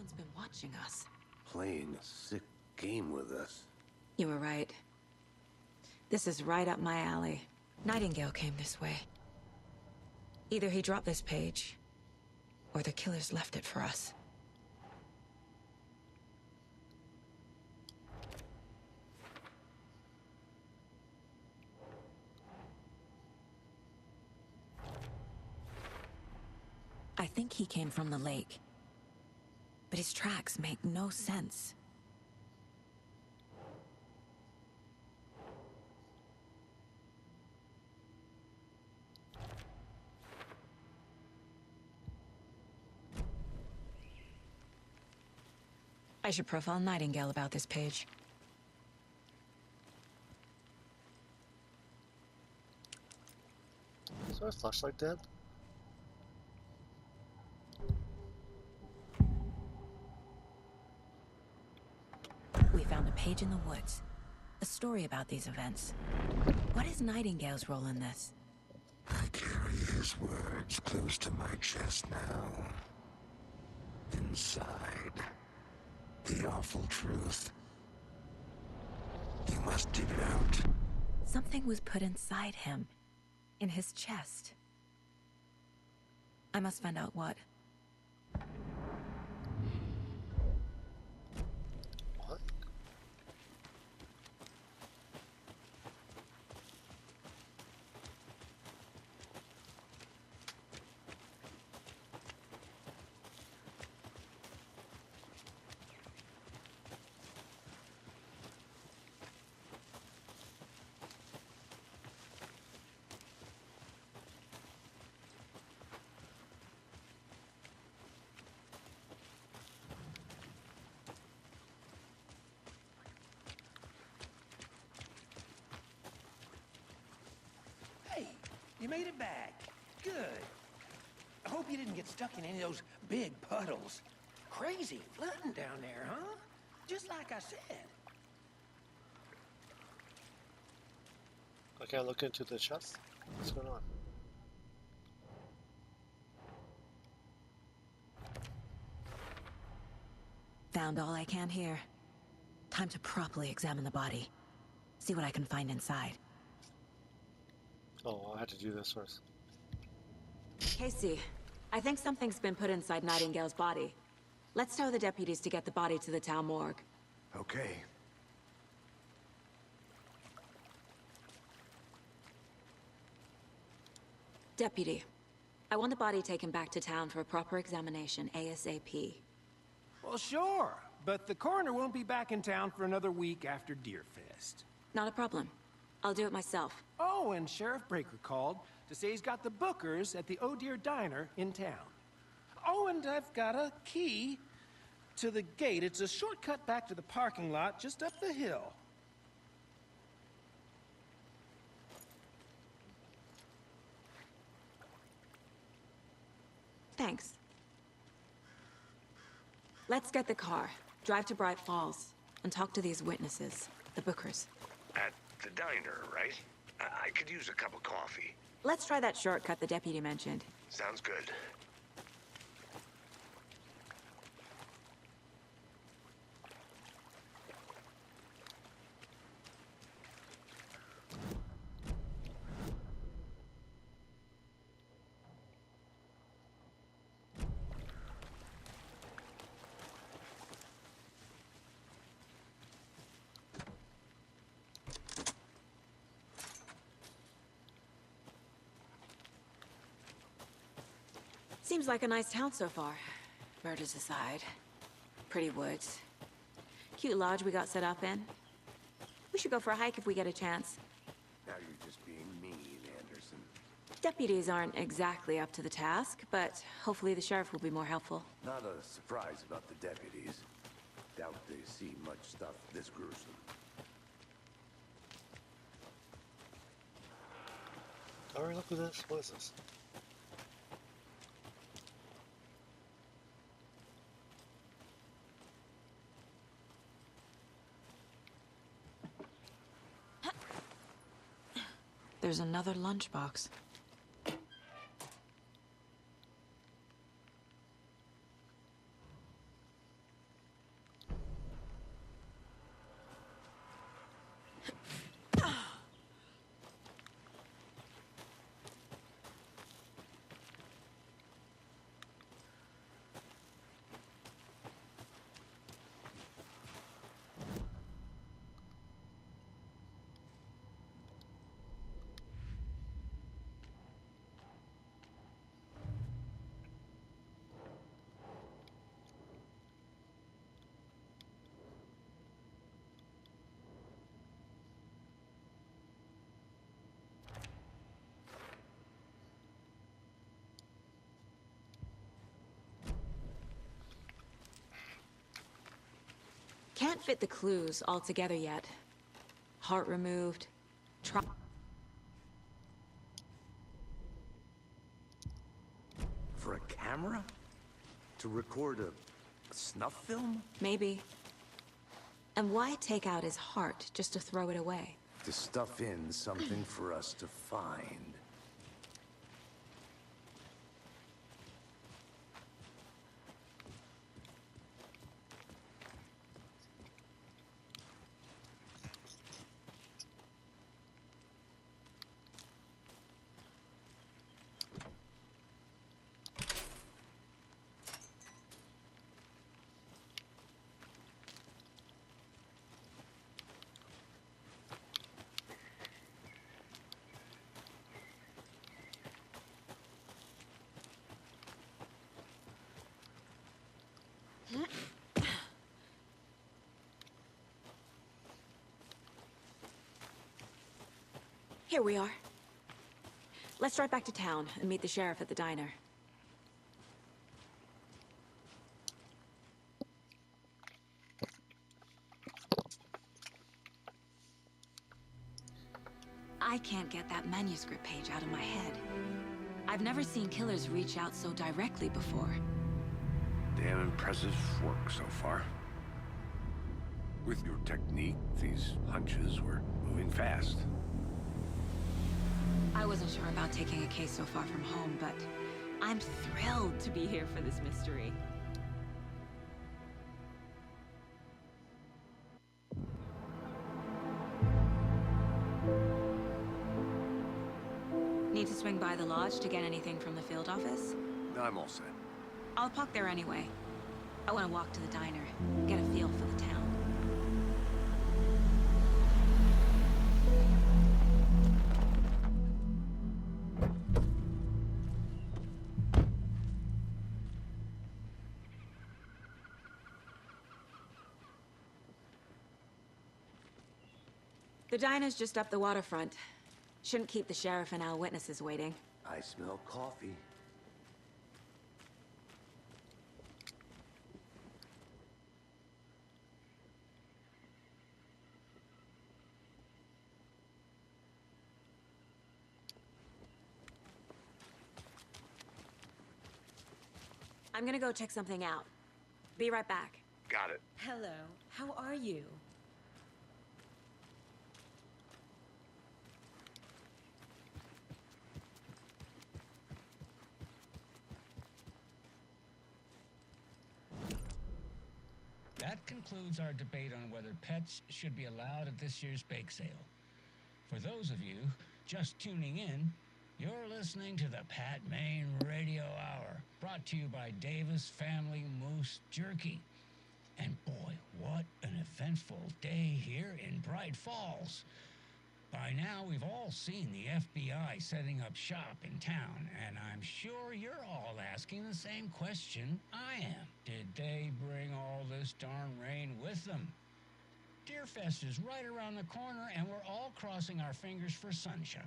Someone's been watching us. Playing a sick game with us. You were right. This is right up my alley. Nightingale came this way. Either he dropped this page, or the killers left it for us. I think he came from the lake. But his tracks make no sense. I should profile Nightingale about this page. Is our flashlight dead? We found a page in the woods. A story about these events. What is Nightingale's role in this? I carry his words close to my chest now. Inside, the awful truth. You must dig it out. Something was put inside him. In his chest. I must find out what. What? Hey, you made it back. Good. I hope you didn't get stuck in any of those big puddles. Crazy flooding down there, huh? Just like I said. I can't look into the chest? What's going on? Found all I can here. Time to properly examine the body. See what I can find inside. Oh, I had to do this first. Casey, I think something's been put inside Nightingale's body. Let's tell the deputies to get the body to the town morgue. Okay. Deputy, I want the body taken back to town for a proper examination, ASAP. Well, sure, but the coroner won't be back in town for another week after Deerfest. Not a problem. I'll do it myself. Oh, and Sheriff Breaker called to say he's got the Bookers at the Oh Deer Diner in town. Oh, and I've got a key to the gate. It's a shortcut back to the parking lot just up the hill. Thanks. Let's get the car, drive to Bright Falls, and talk to these witnesses, the Bookers. At the diner, right? I could use a cup of coffee. Let's try that shortcut the deputy mentioned. Sounds good. Seems like a nice town so far. Murders aside. Pretty woods. Cute lodge we got set up in. We should go for a hike if we get a chance. Now you're just being mean, Anderson. Deputies aren't exactly up to the task, but hopefully the sheriff will be more helpful. Not a surprise about the deputies. Doubt they see much stuff this gruesome. Alright, look at this. What is this? There's another lunchbox. Can't fit the clues all together yet. Heart removed. For a camera? To record a snuff film? Maybe. And why take out his heart just to throw it away? To stuff in something for us to find. Here we are. Let's drive back to town and meet the sheriff at the diner. I can't get that manuscript page out of my head. I've never seen killers reach out so directly before. Damn impressive work so far. With your technique, these hunches were moving fast. I wasn't sure about taking a case so far from home, but I'm thrilled to be here for this mystery. Need to swing by the lodge to get anything from the field office? I'm all set. I'll park there anyway. I want to walk to the diner, get a feel for the town. The diner's just up the waterfront. Shouldn't keep the sheriff and our witnesses waiting. I smell coffee. I'm gonna go check something out. Be right back. Got it. Hello, how are you? That concludes our debate on whether pets should be allowed at this year's bake sale. For those of you just tuning in, you're listening to the Pat Maine Radio Hour, brought to you by Davis Family Moose Jerky. And boy, what an eventful day here in Bright Falls. By now, we've all seen the FBI setting up shop in town, and I'm sure you're all asking the same question I am. Did they bring all this darn rain with them? Deerfest is right around the corner, and we're all crossing our fingers for sunshine.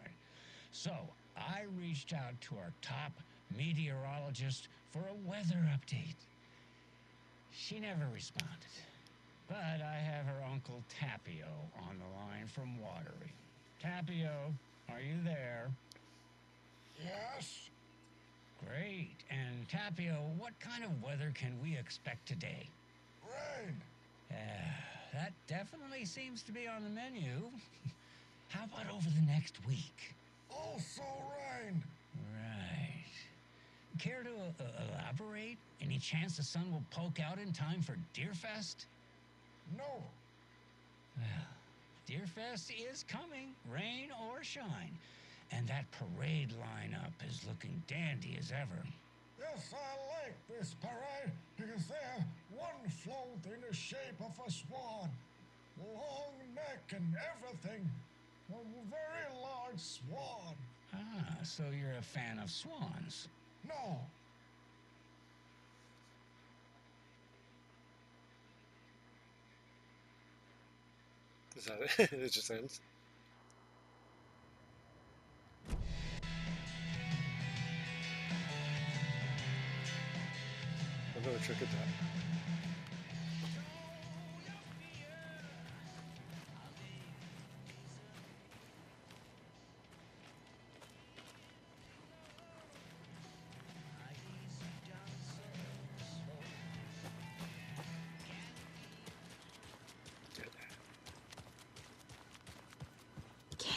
So, I reached out to our top meteorologist for a weather update. She never responded, but I have her Uncle Tapio on the line from Watery. Tapio, are you there? Yes? Great. And Tapio, what kind of weather can we expect today? Rain. That definitely seems to be on the menu. How about over the next week? Also rain. Right. Care to elaborate? Any chance the sun will poke out in time for Deerfest? No. Well, Deerfest is coming, rain or shine. And that parade lineup is looking dandy as ever. Yes, I like this parade because they have one float in the shape of a swan. Long neck and everything. A very large swan. Ah, so you're a fan of swans. No. Is that it? It just ends. Another trick at that.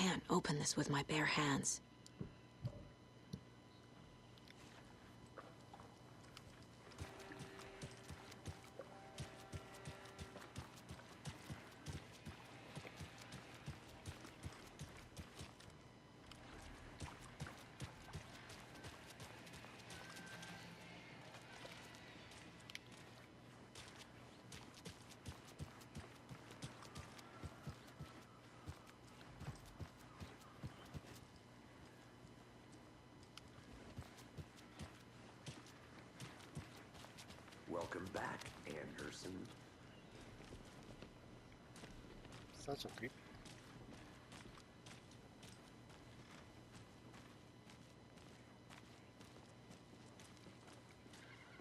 can't open this with my bare hands. Welcome back, Anderson. Sounds so creepy.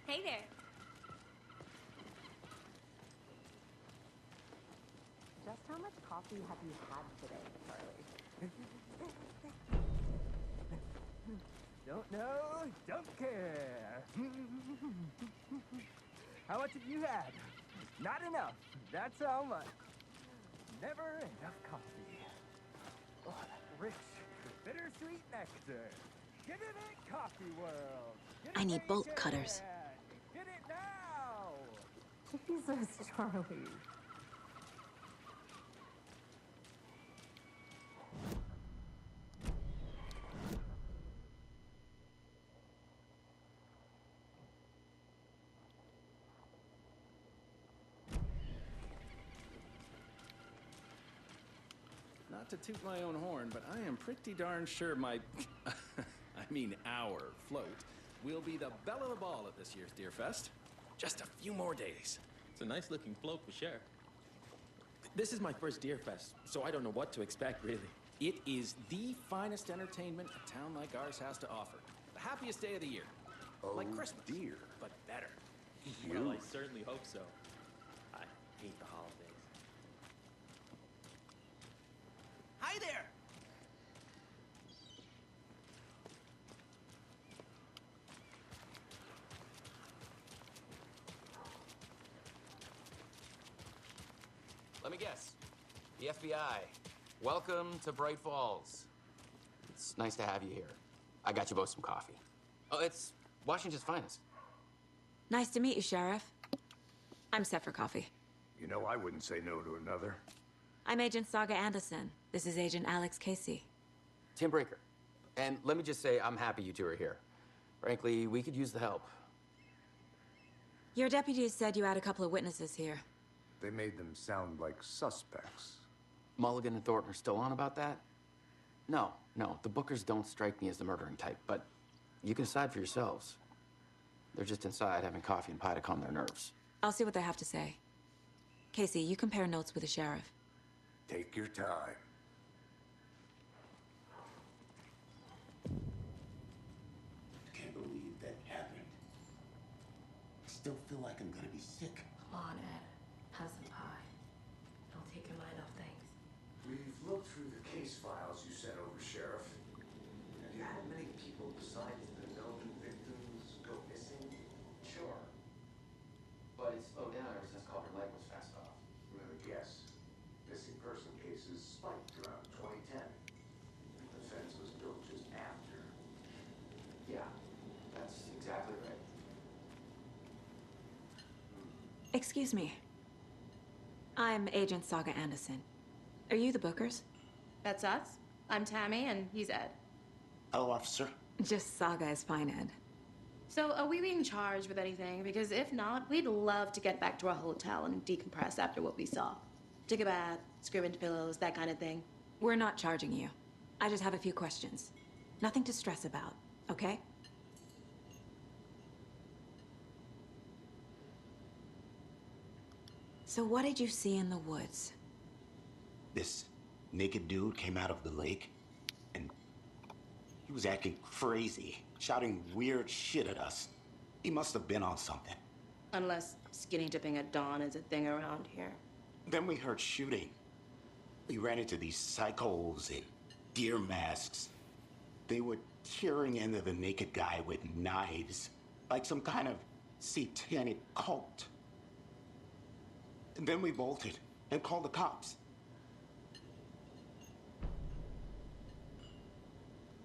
Hey there. Just how much coffee have you had today, Charlie? Don't know, don't care. How much have you had? Not enough. That's how much. Never enough coffee. Oh, that rich, bittersweet nectar. Get it in Coffee World. Get it I need where bolt you cutters. can. Get it now. Jesus, Charlie. Not to toot my own horn, but I am pretty darn sure my, our float will be the belle of the ball at this year's Deer Fest. Just a few more days. It's a nice looking float for sure. This is my first Deer Fest, so I don't know what to expect, really. It is the finest entertainment a town like ours has to offer. The happiest day of the year. Like Christmas, dear. but better. Well, I certainly hope so. I hate the holidays. Hi there! Let me guess. The FBI. Welcome to Bright Falls. It's nice to have you here. I got you both some coffee. Oh, it's Washington's finest. Nice to meet you, Sheriff. I'm set for coffee. You know, I wouldn't say no to another. I'm Agent Saga Anderson. This is Agent Alex Casey. Tim Breaker. And let me just say, I'm happy you two are here. Frankly, we could use the help. Your deputies said you had a couple of witnesses here. They made them sound like suspects. Mulligan and Thornton are still on about that? No, the Bookers don't strike me as the murdering type, but you can decide for yourselves. They're just inside having coffee and pie to calm their nerves. I'll see what they have to say. Casey, you compare notes with the sheriff. Take your time. Can't believe that happened. I still feel like I'm gonna be sick. Come on, Ed. Have some pie. It'll take your mind off things. We've looked through the case files you sent over, Sheriff. Have you had many people besides the known victims go missing? Sure. But it's slowed down ever since Culver Lake was fenced off. Let me guess. Missing person cases spiked around 2010. The fence was built just after. Yeah, that's exactly right. Excuse me. I'm Agent Saga Anderson. Are you the Bookers? That's us. I'm Tammy, and he's Ed. Hello, officer. Just Saga is fine, Ed. So, are we being charged with anything? Because if not, we'd love to get back to our hotel and decompress after what we saw. Take a bath, scream into pillows, that kind of thing. We're not charging you. I just have a few questions. Nothing to stress about, okay? So what did you see in the woods? This naked dude came out of the lake, and he was acting crazy, shouting weird shit at us. He must have been on something. Unless skinny dipping at dawn is a thing around here. Then we heard shooting. We ran into these psychos in deer masks. They were tearing into the naked guy with knives, like some kind of satanic cult. And then we bolted and called the cops.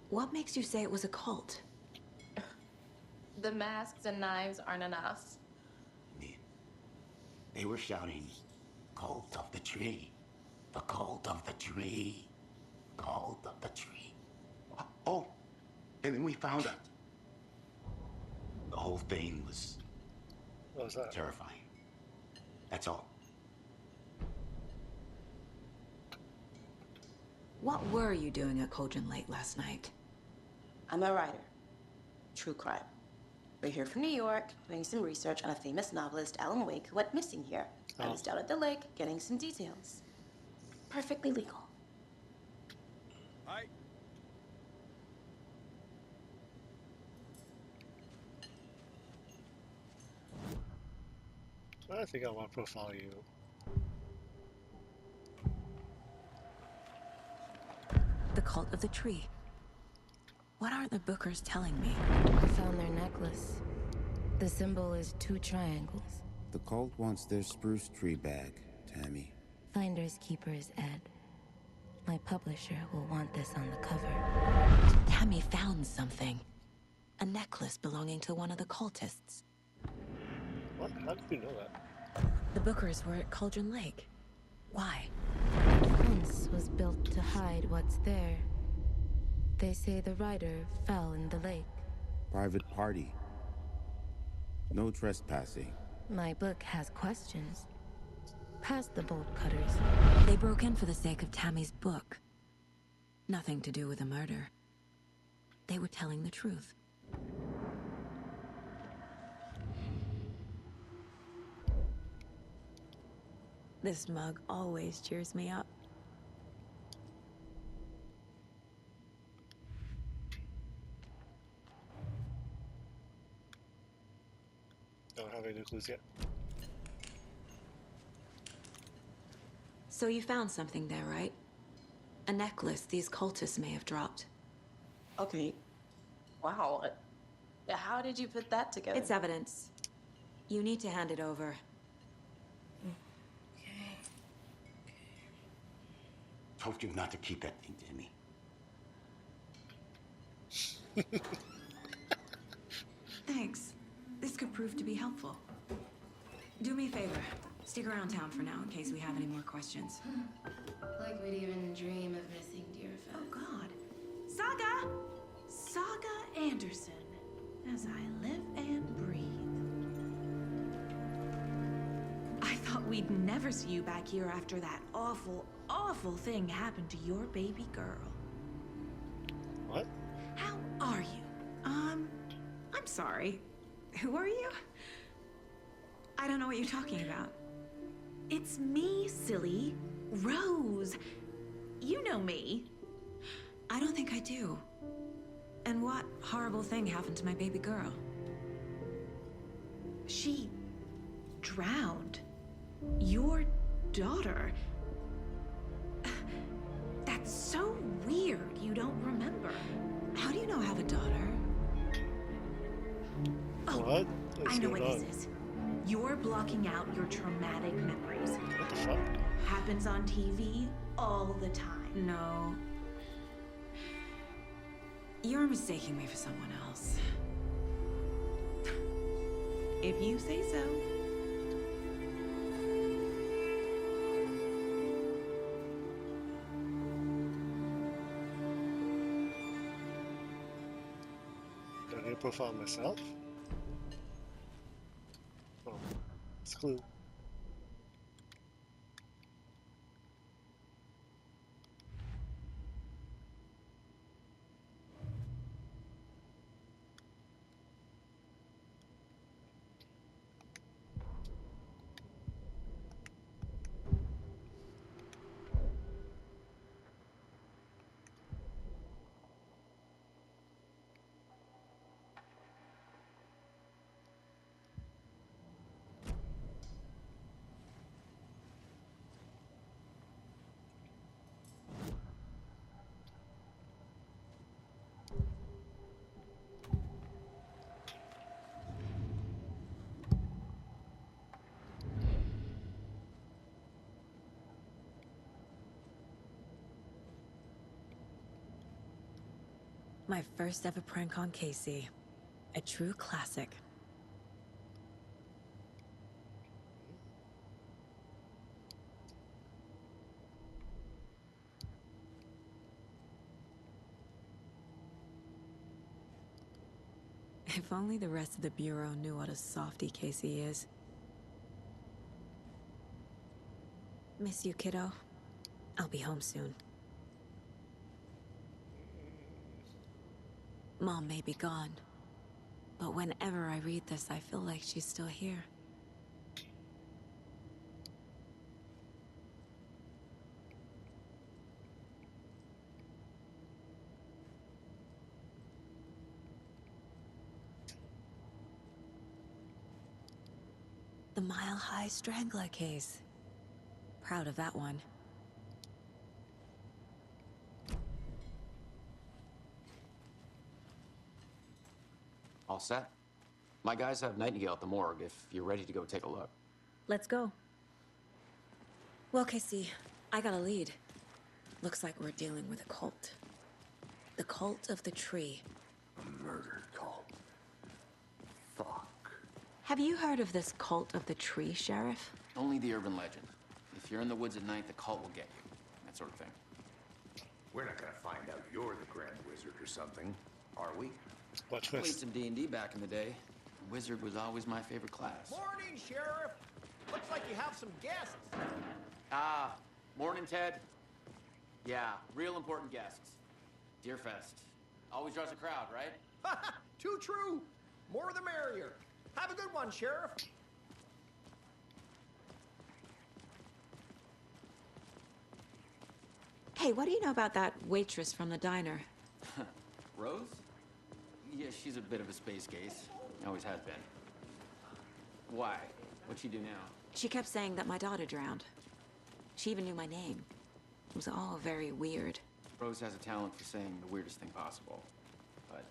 What makes you say it was a cult? The masks and knives aren't enough. They were shouting, "Cult of the tree. The cult of the tree. Cult of the tree." Oh, and then we found out. The whole thing was What was that? terrifying. That's all. What were you doing at Cauldron Lake last night? I'm a writer. True crime. We're here from New York, doing some research on a famous novelist, Alan Wake, who went missing here. I was down at the lake, getting some details. Perfectly legal. Hi. I think I want to profile you. The cult of the tree. What aren't the Bookers telling me? I found their necklace. The symbol is 2 triangles. The cult wants their spruce tree back, Tammy. Finders keepers, Ed. My publisher will want this on the cover. Tammy found something. A necklace belonging to one of the cultists. What? How did you know that? The Bookers were at Cauldron Lake. Why? The fence was built to hide what's there. They say the writer fell in the lake. Private party. No trespassing. My book has questions. Past the bolt cutters. They broke in for the sake of Tammy's book. Nothing to do with a murder. They were telling the truth. This mug always cheers me up. Don't have any clues yet. So you found something there, right? A necklace these cultists may have dropped. Okay. Wow. How did you put that together? It's evidence. You need to hand it over. Told you not to keep that thing, Timmy. Thanks. This could prove to be helpful. Do me a favor. Stick around town for now in case we have any more questions. Like we'd even dream of missing Deerfest. Oh, God. Saga! Saga Anderson. As I live and breathe. I thought we'd never see you back here after that awful, awful thing happened to your baby girl. What? How are you? I'm sorry. Who are you? I don't know what you're talking about. It's me, silly. Rose. You know me. I don't think I do. And what horrible thing happened to my baby girl? She drowned. Your daughter. That's so weird you don't remember. How do you know I have a daughter? Oh, What? I know what this is. You're blocking out your traumatic memories. What the fuck? Happens on TV all the time. No. You're mistaking me for someone else. If you say so. Do I need to profile myself? Oh, it's a clue. My first ever prank on Casey. A true classic. If only the rest of the Bureau knew what a softy Casey is. Miss you, kiddo. I'll be home soon. Mom may be gone, but whenever I read this, I feel like she's still here. The Mile High Strangler case. Proud of that one. All set? My guys have Nightingale at the morgue if you're ready to go take a look. Let's go. Well, Casey, I got a lead. Looks like we're dealing with a cult. The Cult of the Tree. A murder cult. Fuck. Have you heard of this Cult of the Tree, Sheriff? Only the urban legend. If you're in the woods at night, the cult will get you. That sort of thing. We're not gonna find out you're the Grand Wizard or something, are we? What Played twist? some D&D back in the day. Wizard was always my favorite class. Morning, Sheriff. Looks like you have some guests. Ah, morning, Ted. Yeah, real important guests. Deerfest. Always draws a crowd, right? Too true. More the merrier. Have a good one, Sheriff. Hey, what do you know about that waitress from the diner? Rose? Yeah, she's a bit of a space case. Always has been. Why? What'd she do now? She kept saying that my daughter drowned. She even knew my name. It was all very weird. Rose has a talent for saying the weirdest thing possible. But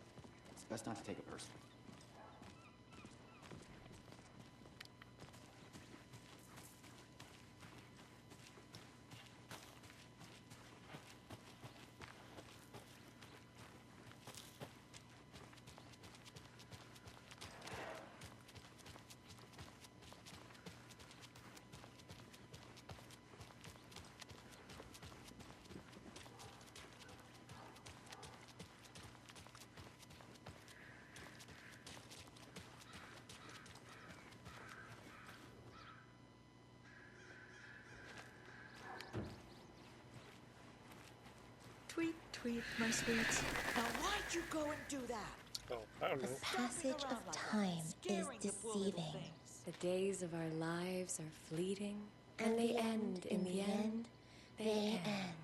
it's best not to take it personally. Tweet, tweet, my sweets. Now why'd you go and do that? Oh, I don't know. The passage of time is deceiving. The days of our lives are fleeting, and they end in the end. They end.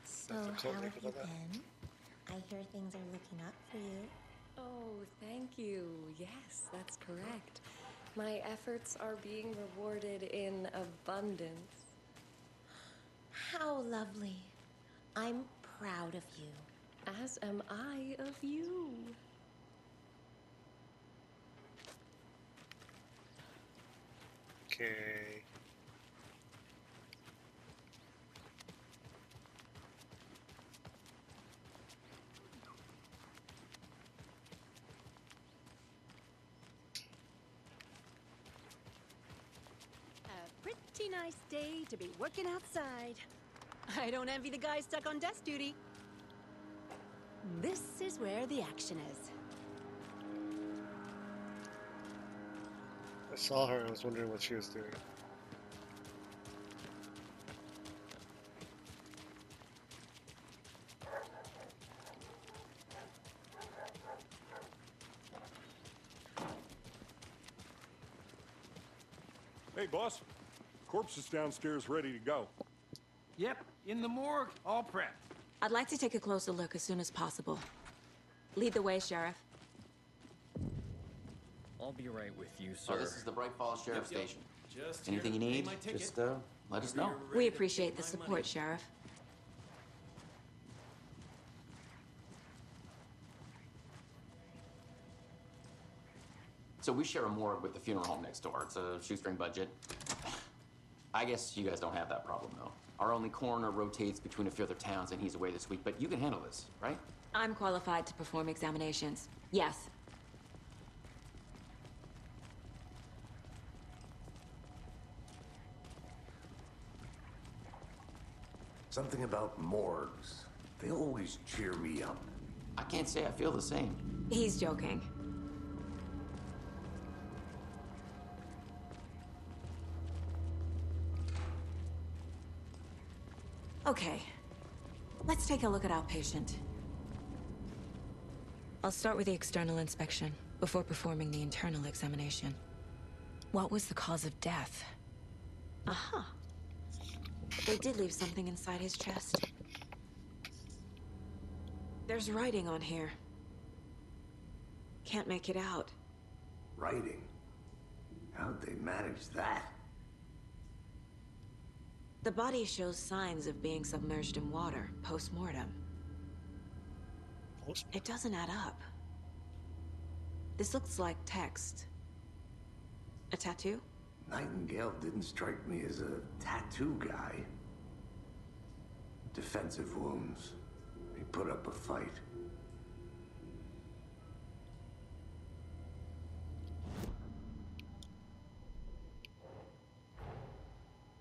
So That's how totally have you about that. been? I hear things are looking up for you. Oh, thank you. Yes, that's correct. My efforts are being rewarded in abundance. How lovely. I'm proud of you. As am I of you. Okay. Pretty nice day to be working outside. I don't envy the guy stuck on desk duty. This is where the action is. I saw her and I was wondering what she was doing. Hey, boss. Corpse is downstairs ready to go. Yep, in the morgue, all prepped. I'd like to take a closer look as soon as possible. Lead the way, Sheriff. I'll be right with you, sir. Oh, this is the Bright Falls Sheriff Yep. Station. Just Anything you here to pay need, my ticket. just let us know. We appreciate the support, Sheriff. So we share a morgue with the funeral home next door. It's a shoestring budget. I guess you guys don't have that problem, though. Our only coroner rotates between a few other towns, and he's away this week, but you can handle this, right? I'm qualified to perform examinations. Yes. Something about morgues. They always cheer me up. I can't say I feel the same. He's joking. Okay. Let's take a look at our patient. I'll start with the external inspection before performing the internal examination. What was the cause of death? Aha. They did leave something inside his chest. There's writing on here. Can't make it out. Writing? How'd they manage that? The body shows signs of being submerged in water post-mortem. It doesn't add up. This looks like text. A tattoo? Nightingale didn't strike me as a tattoo guy. Defensive wounds. He put up a fight.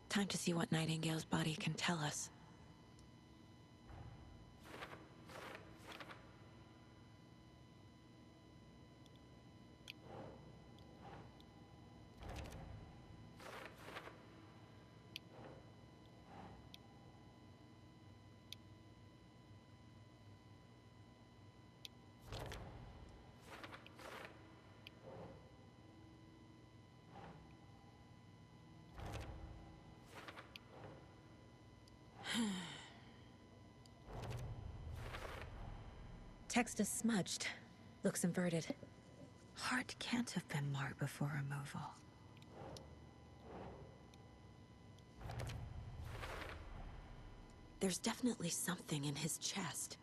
Time to see what Nightingale's body can tell us. Text is smudged. Looks inverted. Heart can't have been marked before removal. There's definitely something in his chest.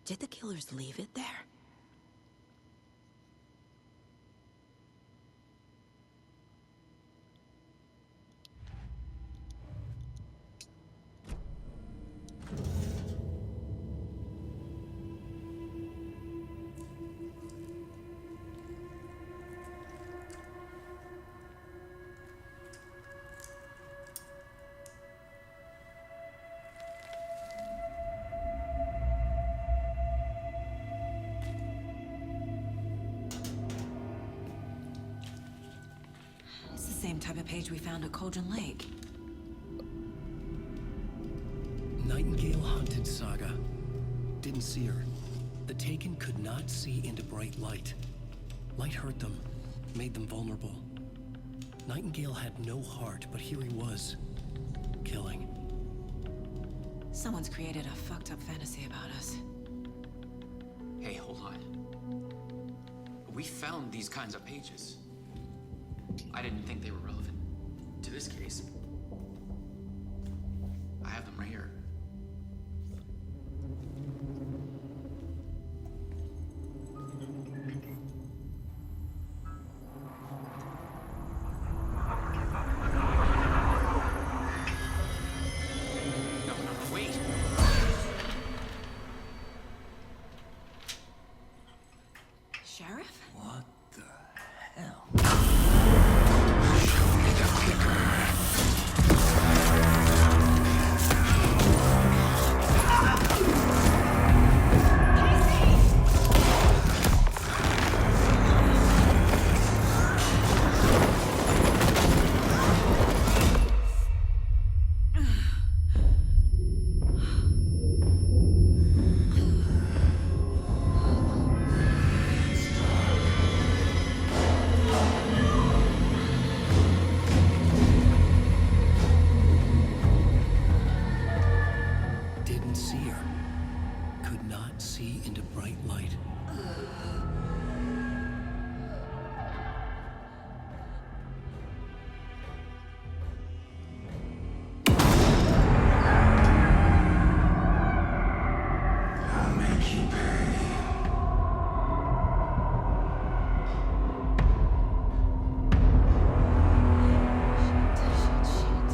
Did the killers leave it there? Same type of page we found at Cauldron Lake. Nightingale Hunted Saga. Didn't see her. The Taken could not see into bright light. Light hurt them, made them vulnerable. Nightingale had no heart, but here he was, killing. Someone's created a fucked up fantasy about us. Hey, hold on. We found these kinds of pages. I didn't think they were relevant to this case. I have them right here. No, wait! Sheriff? What the hell? Didn't see her. Could not see into bright light. I'll make you pay.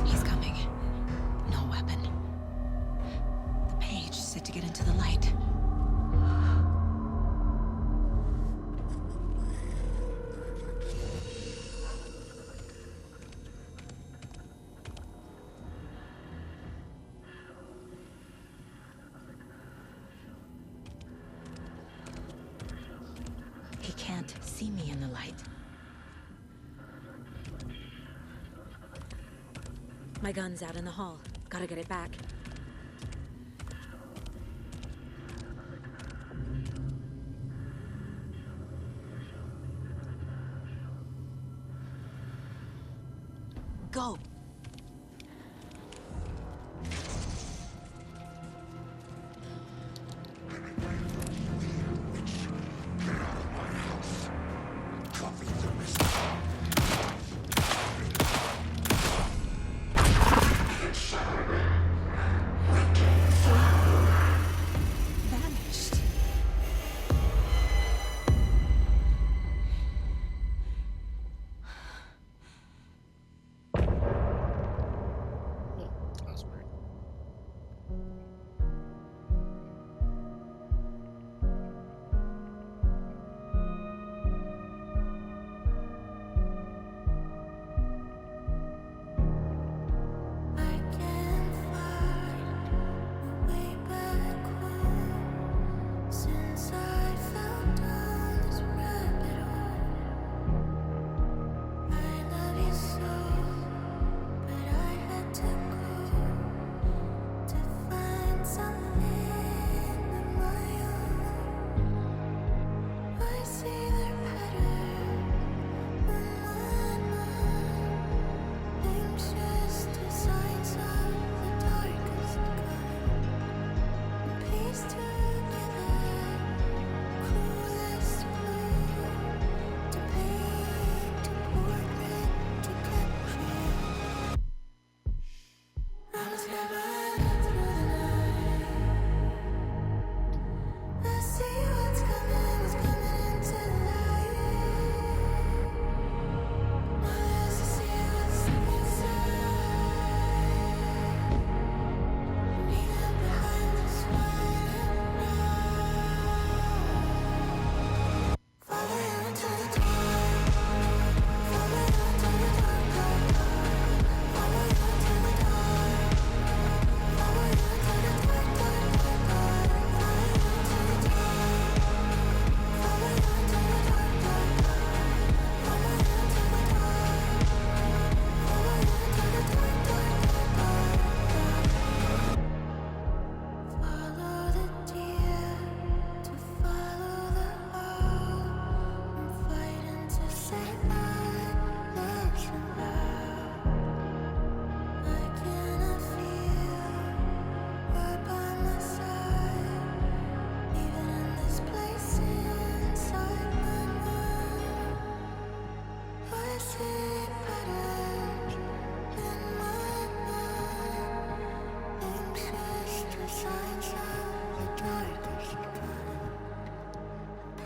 He's coming. see me in the light. My gun's out in the hall. Gotta get it back. Go! Vanished. That's weird. Since I fell down this rabbit hole, I love you so, but I had to go to find something of my own. I see the pattern in my mind, anxious designs of the darkest kind, piece together. Cruelest clue to paint a portrait to capture. I'm scared through the night. I see what's coming into the light. My eyes to see what's inside. Hidden behind the swine and follow you into the dark. Follow you into the dark, dark, dark. Follow you into the dark. Follow you into the dark, dark, dark, dark. Follow you into the dark. Follow you into the dark, dark, dark. Follow you into the dark. Follow you into the dark, dark, dark, dark. Follow the deer to follow the owl. I'm fighting to save my legs alive. I cannot feel right by my side, even in this place inside my mind. I see patterns in my mind, anxious designs of the darkest kind.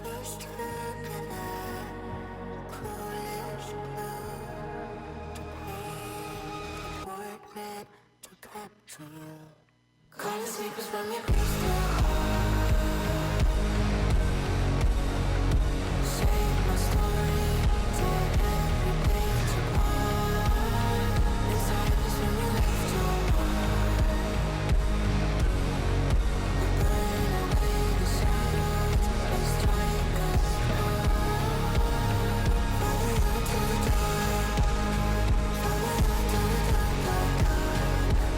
Piece together cruelest blue to paint a portrait to capture you. Call the secrets from your crystal heart. Save my story, tear every page apart. Inside us when you left your mark. We burn away the shadows and strike us hard. Follow you into the dark. Follow you into the dark, dark, dark.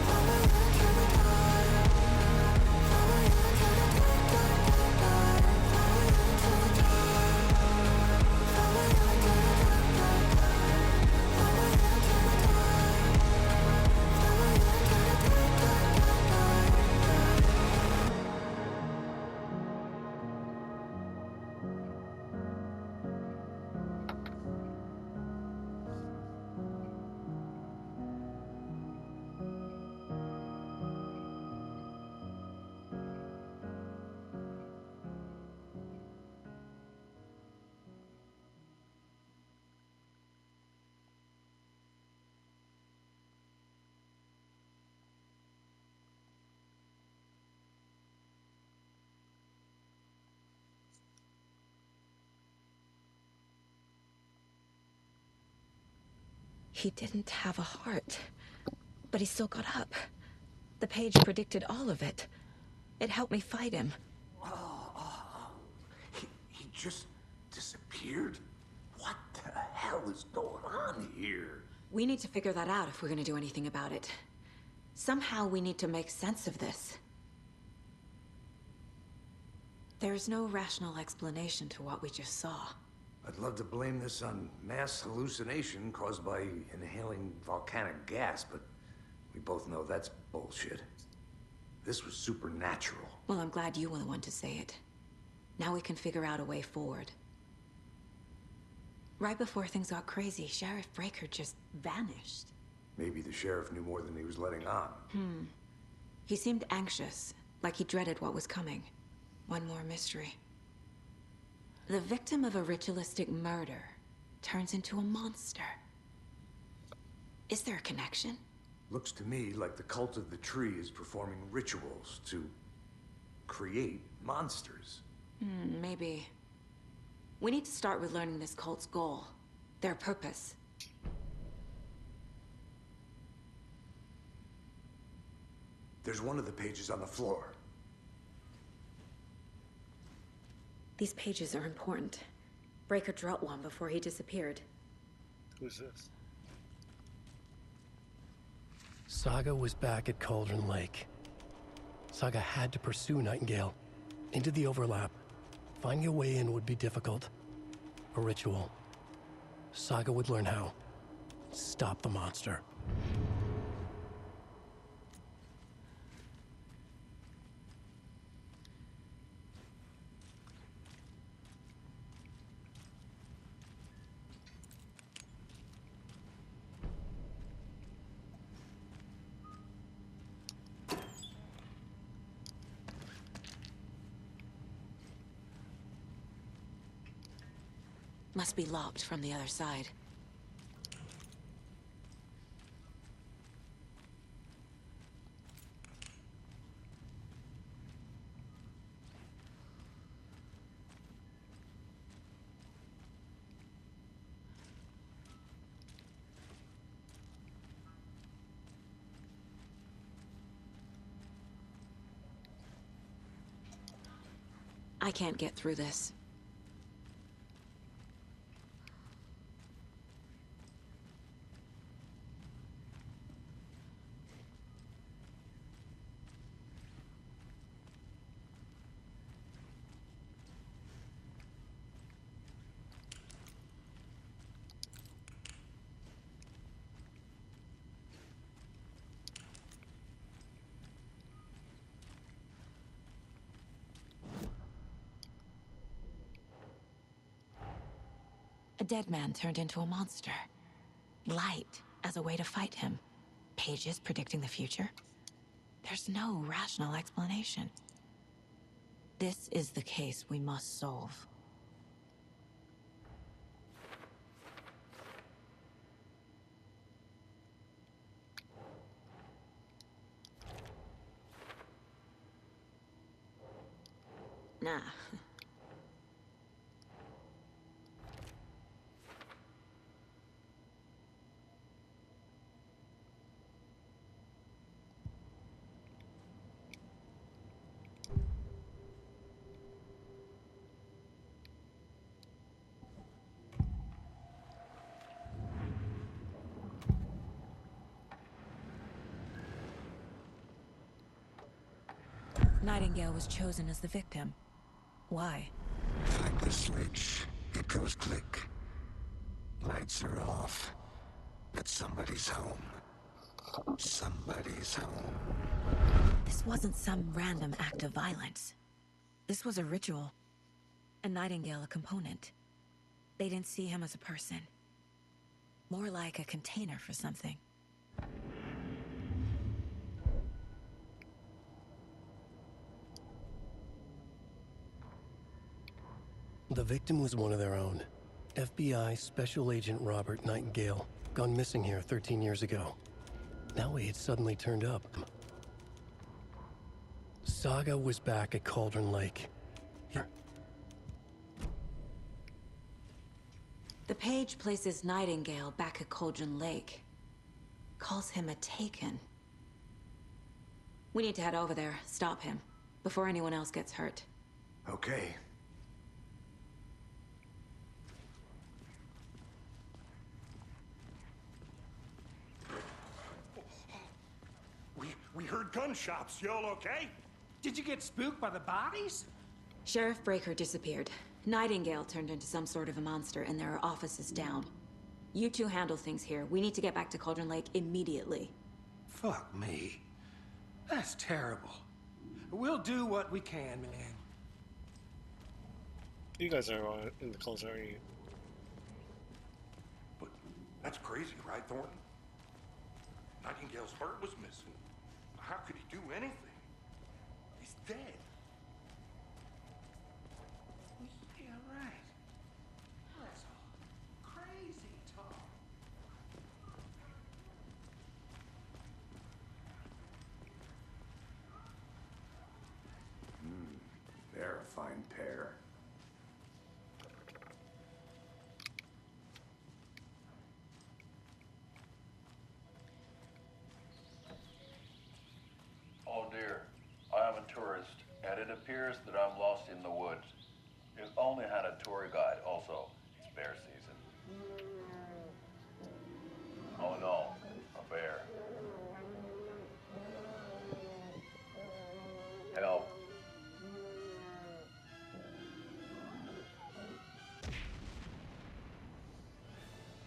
Follow you into the dark. Follow you into the dark, dark, dark, dark. Follow you into the dark. Follow you into the dark, dark, dark. Follow you into the dark. Follow you into the dark, dark, dark, dark. He didn't have a heart, but he still got up. The page predicted all of it. It helped me fight him. He just disappeared? hell is going on here? We need to figure that out if we're gonna do anything about it. Somehow we need to make sense of this. There's no rational explanation to what we just saw. I'd love to blame this on mass hallucination caused by inhaling volcanic gas, but we both know that's bullshit. This was supernatural. Well, I'm glad you were the one to say it. Now we can figure out a way forward. Right before things got crazy, Sheriff Breaker just vanished. Maybe the sheriff knew more than he was letting on. He seemed anxious, like he dreaded what was coming. One more mystery. The victim of a ritualistic murder turns into a monster. Is there a connection? Looks to me like the cult of the tree is performing rituals to create monsters. Maybe. We need to start with learning this cult's goal, their purpose. There's one of the pages on the floor. These pages are important. Breaker dropped one before he disappeared. Who's this? Saga was back at Cauldron Lake. Saga had to pursue Nightingale into the overlap. Finding a way in would be difficult. A ritual. Saga would learn how. Stop the monster. Must be locked from the other side. I can't get through this. A dead man turned into a monster. Light as a way to fight him. Pages predicting the future. There's no rational explanation. This is the case we must solve. Nah. Nightingale was chosen as the victim. Why? Like the switch, it goes click. Lights are off. But somebody's home. Somebody's home. This wasn't some random act of violence. This was a ritual. And Nightingale a component. They didn't see him as a person. More like a container for something. The victim was one of their own. FBI Special Agent Robert Nightingale, gone missing here 13 years ago. Now he had suddenly turned up. Saga was back at Cauldron Lake. The page places Nightingale back at Cauldron Lake. Calls him a Taken. We need to head over there, stop him, before anyone else gets hurt. Okay. We heard gunshots. Y'all okay? Did you get spooked by the bodies? Sheriff Breaker disappeared. Nightingale turned into some sort of a monster, and there are offices down. You two handle things here. We need to get back to Cauldron Lake immediately. Fuck me. That's terrible. We'll do what we can, man. You guys are in the close area. But that's crazy, right, Thornton? Nightingale's heart was missing. How could he do anything? He's dead. Yeah, right. That's all crazy talk. They're a fine pair. Oh dear, I am a tourist, and it appears that I'm lost in the woods. You only had a tour guide, also. It's bear season. Oh no, a bear. Help.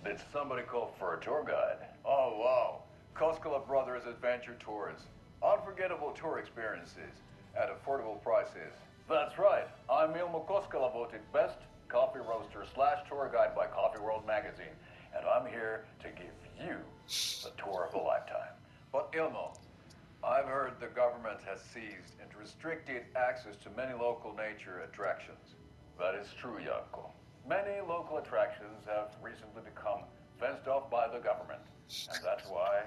Did somebody call for a tour guide? Oh wow, Koskela Brothers Adventure Tours. Unforgettable tour experiences at affordable prices. That's right. I'm Ilmo Koskela, voted best coffee roaster / tour guide by Coffee World magazine, and I'm here to give you the tour of a lifetime. But Ilmo, I've heard the government has seized and restricted access to many local nature attractions. That is true, Janko. Many local attractions have recently become fenced off by the government, and that's why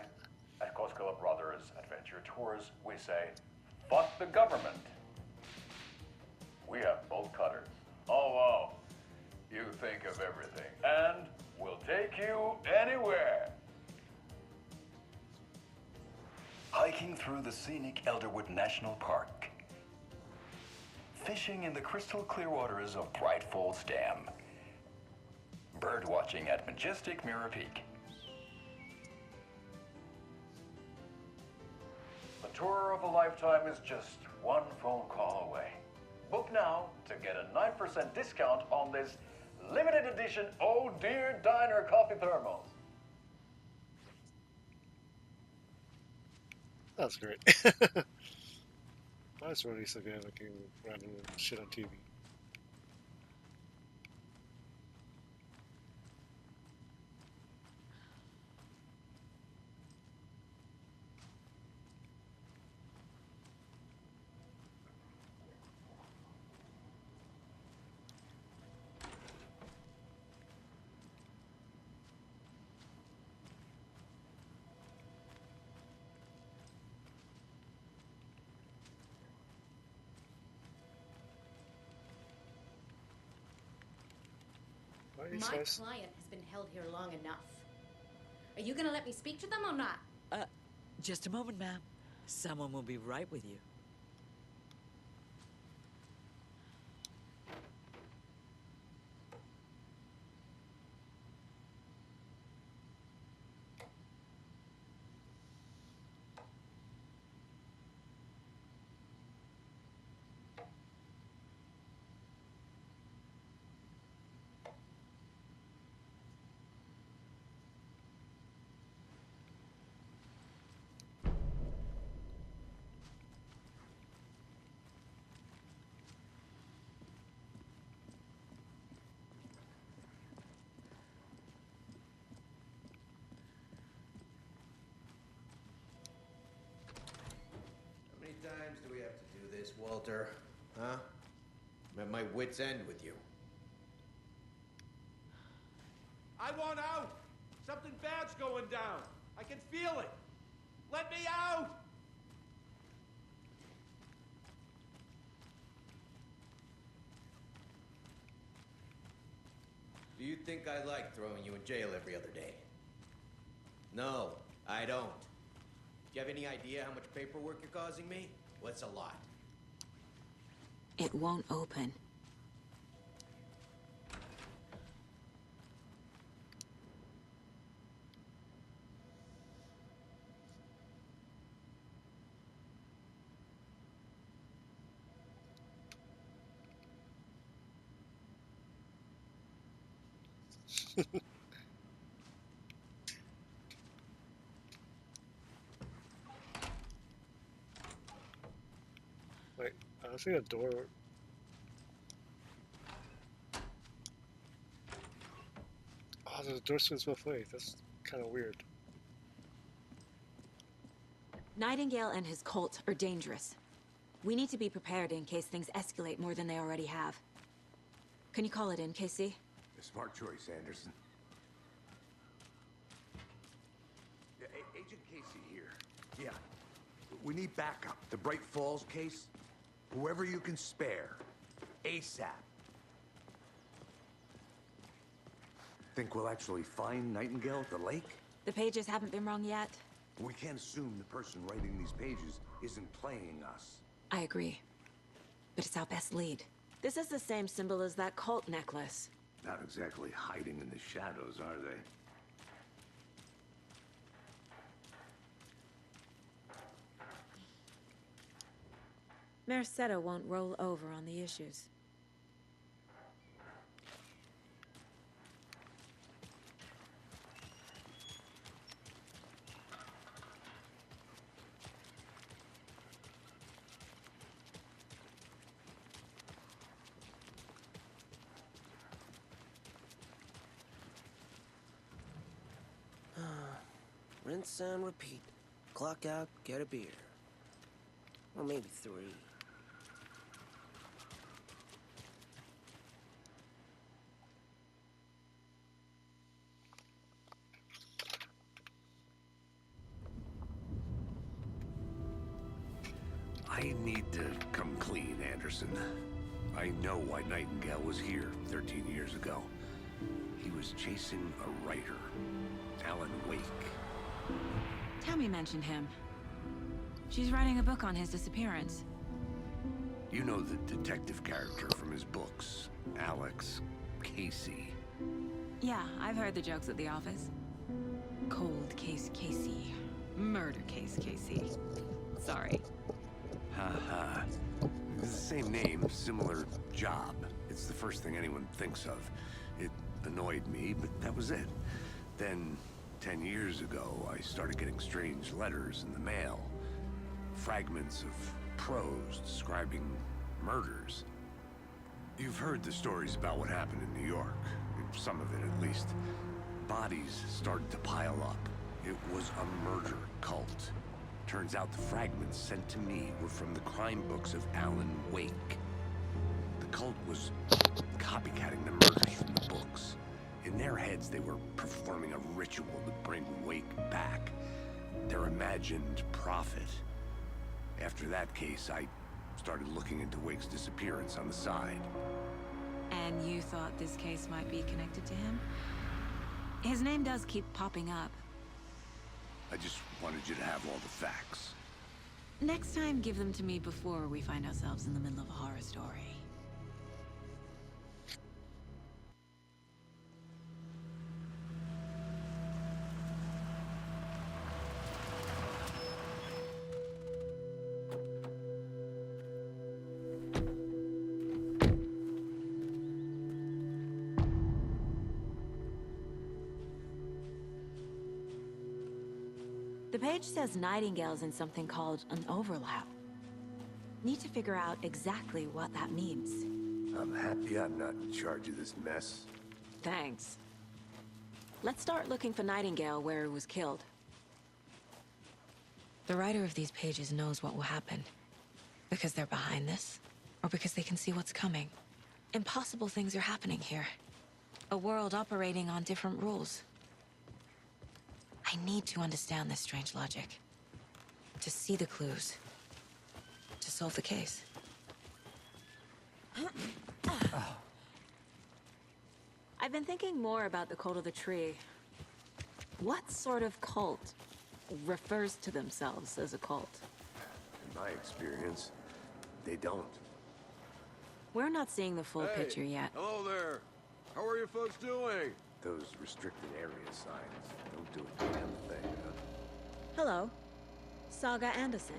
at Koskela Brothers Adventure Tours, we say, fuck the government. We have bolt cutters. Oh, wow. You think of everything. And we'll take you anywhere. Hiking through the scenic Elderwood National Park. Fishing in the crystal clear waters of Bright Falls Dam. Bird watching at majestic Mirror Peak. The tour of a lifetime is just one phone call away. Book now to get a 9% discount on this limited edition Oh Dear Diner coffee thermos. That's great. That's really severe looking random shit on TV. My client has been held here long enough. Are you gonna let me speak to them or not? Just a moment, ma'am. Someone will be right with you. Times do we have to do this, Walter? Huh? I'm at my wit's end with you. I want out! Something bad's going down. I can feel it. Let me out! Do you think I like throwing you in jail every other day? No, I don't. Do you have any idea how much paperwork you're causing me? What's a lot? It won't open. Wait, I see a door. Oh, the door swings both ways. That's kind of weird. Nightingale and his cult are dangerous. We need to be prepared in case things escalate more than they already have. Can you call it in, KC? A smart choice, Anderson. Yeah, Agent Casey here. Yeah. We need backup. The Bright Falls case. Whoever you can spare. ASAP. Think we'll actually find Nightingale at the lake? The pages haven't been wrong yet. We can't assume the person writing these pages isn't playing us. I agree. But it's our best lead. This is the same symbol as that cult necklace. Not exactly hiding in the shadows, are they? Mercado won't roll over on the issues. Rinse and repeat. Clock out, get a beer. Or maybe 3. I need to come clean, Anderson. I know why Nightingale was here 13 years ago. He was chasing a writer, Alan Wake. Tammy mentioned him. She's writing a book on his disappearance. You know the detective character from his books, Alex Casey. Yeah, I've heard the jokes at the office. Cold case Casey. Murder case Casey. Sorry. Ha. It's the same name, similar job. It's the first thing anyone thinks of. It annoyed me, but that was it. Then, 10 years ago, I started getting strange letters in the mail. Fragments of prose describing murders. You've heard the stories about what happened in New York. Some of it, at least. Bodies started to pile up. It was a murder cult. Turns out the fragments sent to me were from the crime books of Alan Wake. The cult was copycatting the murders from the books. In their heads, they were performing a ritual to bring Wake back. Their imagined prophet. After that case, I started looking into Wake's disappearance on the side. And you thought this case might be connected to him? His name does keep popping up. I just wanted you to have all the facts. Next time, give them to me before we find ourselves in the middle of a horror story. The page says Nightingale's in something called an overlap. Need to figure out exactly what that means. I'm happy I'm not in charge of this mess. Thanks. Let's start looking for Nightingale where he was killed. The writer of these pages knows what will happen. Because they're behind this, or because they can see what's coming. Impossible things are happening here. A world operating on different rules. I need to understand this strange logic. To see the clues. To solve the case. I've been thinking more about the Cult of the Tree. What sort of cult refers to themselves as a cult? In my experience, they don't. We're not seeing the full picture yet. Hello there. How are you folks doing? Those restricted area signs don't do a damn thing, huh? Hello. Saga Anderson.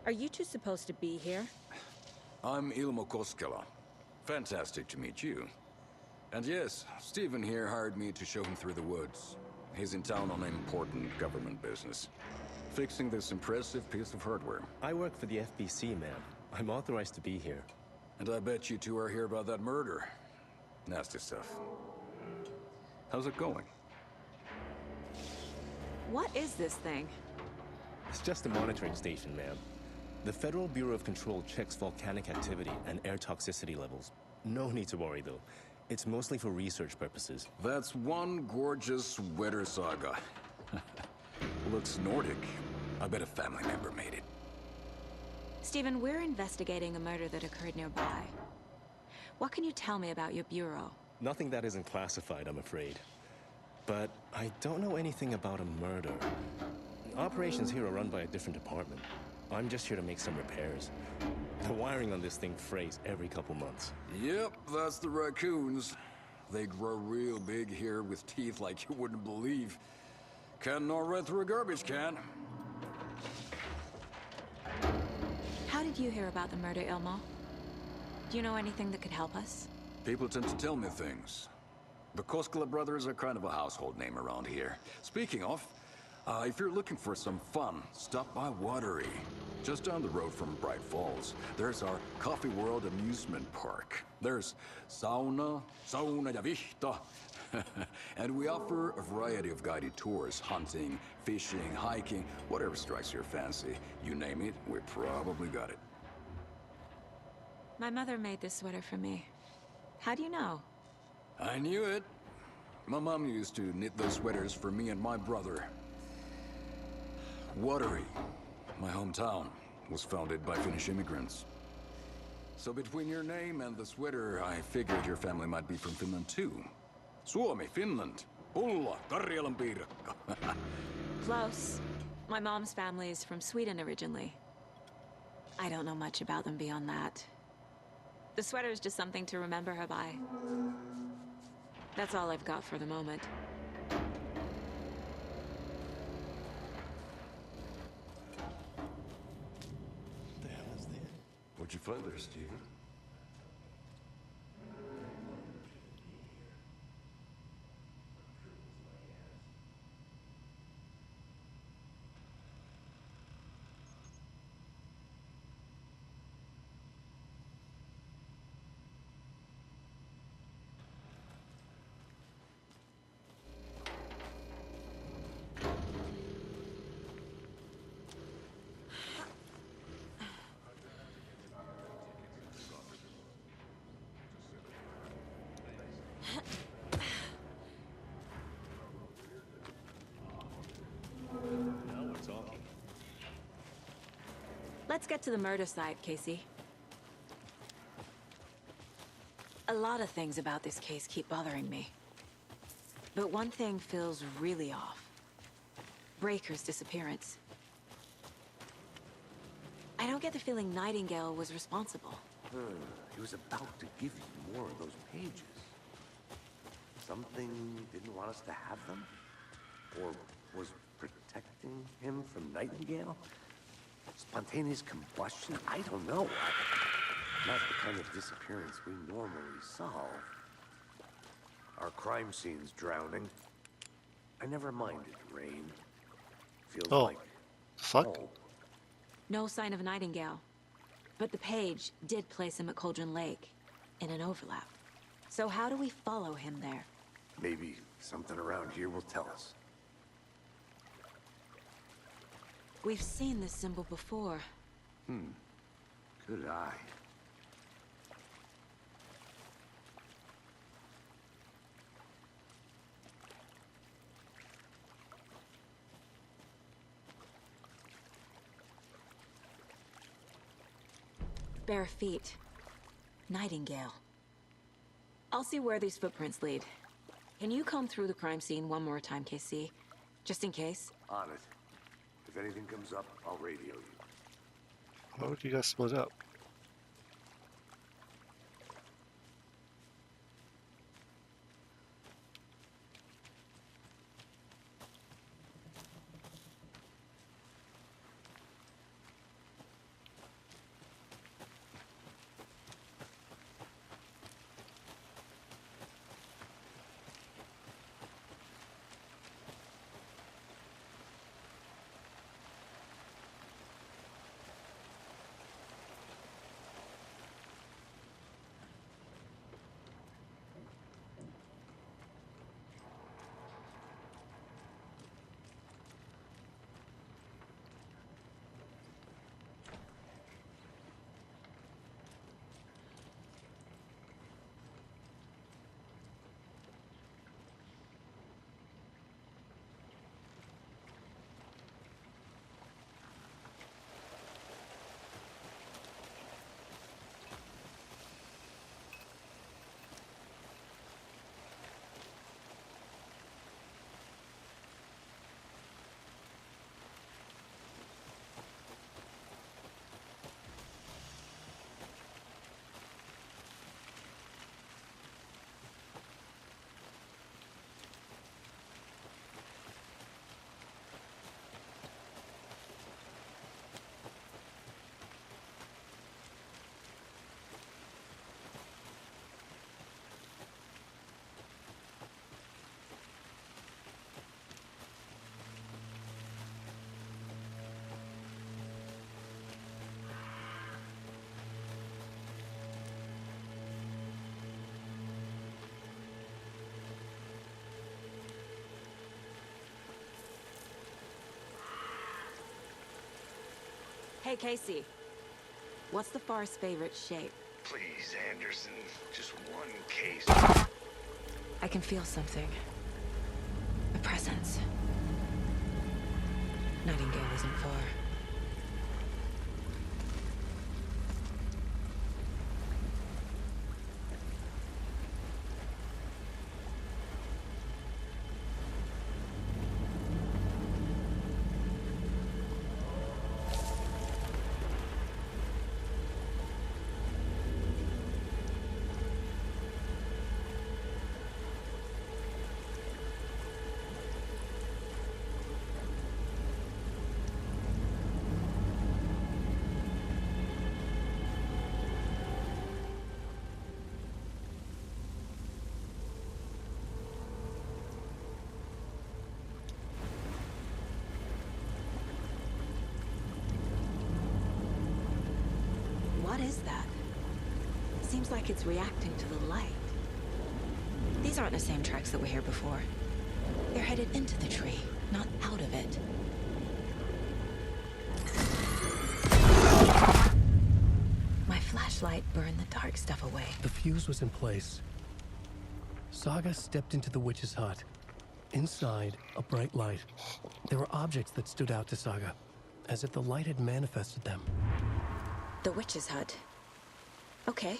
Are you two supposed to be here? I'm Ilmo Koskela. Fantastic to meet you. And yes, Stephen here hired me to show him through the woods. He's in town on important government business. Fixing this impressive piece of hardware. I work for the FBC, ma'am. I'm authorized to be here. And I bet you two are here about that murder. Nasty stuff. How's it going? What is this thing? It's just a monitoring station, ma'am. The Federal Bureau of Control checks volcanic activity and air toxicity levels. No need to worry, though. It's mostly for research purposes. That's one gorgeous weather saga. Looks Nordic. I bet a family member made it. Stephen, we're investigating a murder that occurred nearby. What can you tell me about your bureau? Nothing that isn't classified, I'm afraid. But I don't know anything about a murder. Operations here are run by a different department. I'm just here to make some repairs. The wiring on this thing frays every couple months. Yep, that's the raccoons. They grow real big here with teeth like you wouldn't believe. Can't gnaw right through a garbage can. How did you hear about the murder, Ilmo? Do you know anything that could help us? People tend to tell me things. The Koskela brothers are kind of a household name around here. Speaking of, if you're looking for some fun, stop by Watery. Just down the road from Bright Falls, there's our Coffee World amusement park. There's sauna ja vihta. And we offer a variety of guided tours, hunting, fishing, hiking, whatever strikes your fancy. You name it, we probably got it. My mother made this sweater for me. How do you know? I knew it. My mom used to knit those sweaters for me and my brother. Watery, my hometown, was founded by Finnish immigrants. So between your name and the sweater, I figured your family might be from Finland too. Suomi, Finland. Pulla, Karjalan piirakka. Close. My mom's family is from Sweden originally. I don't know much about them beyond that. The sweater is just something to remember her by. That's all I've got for the moment. What'd you find there, Stephen? Now we're talking. Let's get to the murder site, Casey. A lot of things about this case keep bothering me. But one thing feels really off. Breaker's disappearance. I don't get the feeling Nightingale was responsible. He was about to give you more of those pages. Something didn't want us to have them? Or was protecting him from Nightingale? Spontaneous combustion? I don't know. Not the kind of disappearance we normally solve. Our crime scene's drowning. I never minded rain. Feels like fuck. No sign of Nightingale. But the page did place him at Cauldron Lake, in an overlap. So how do we follow him there? Maybe something around here will tell us. We've seen this symbol before. Good eye. Bare feet. Nightingale. I'll see where these footprints lead. Can you comb through the crime scene one more time, KC? Just in case? On it. If anything comes up, I'll radio you. Why would you guys split up? Hey, Casey. What's the Forest's favorite shape? Please, Anderson, just one case. I can feel something. A presence. Nightingale isn't far. What is that? Seems like it's reacting to the light. These aren't the same tracks that were here before. They're headed into the tree, not out of it. My flashlight burned the dark stuff away. The fuse was in place. Saga stepped into the witch's hut. Inside, a bright light. There were objects that stood out to Saga, as if the light had manifested them. The witch's hut. Okay.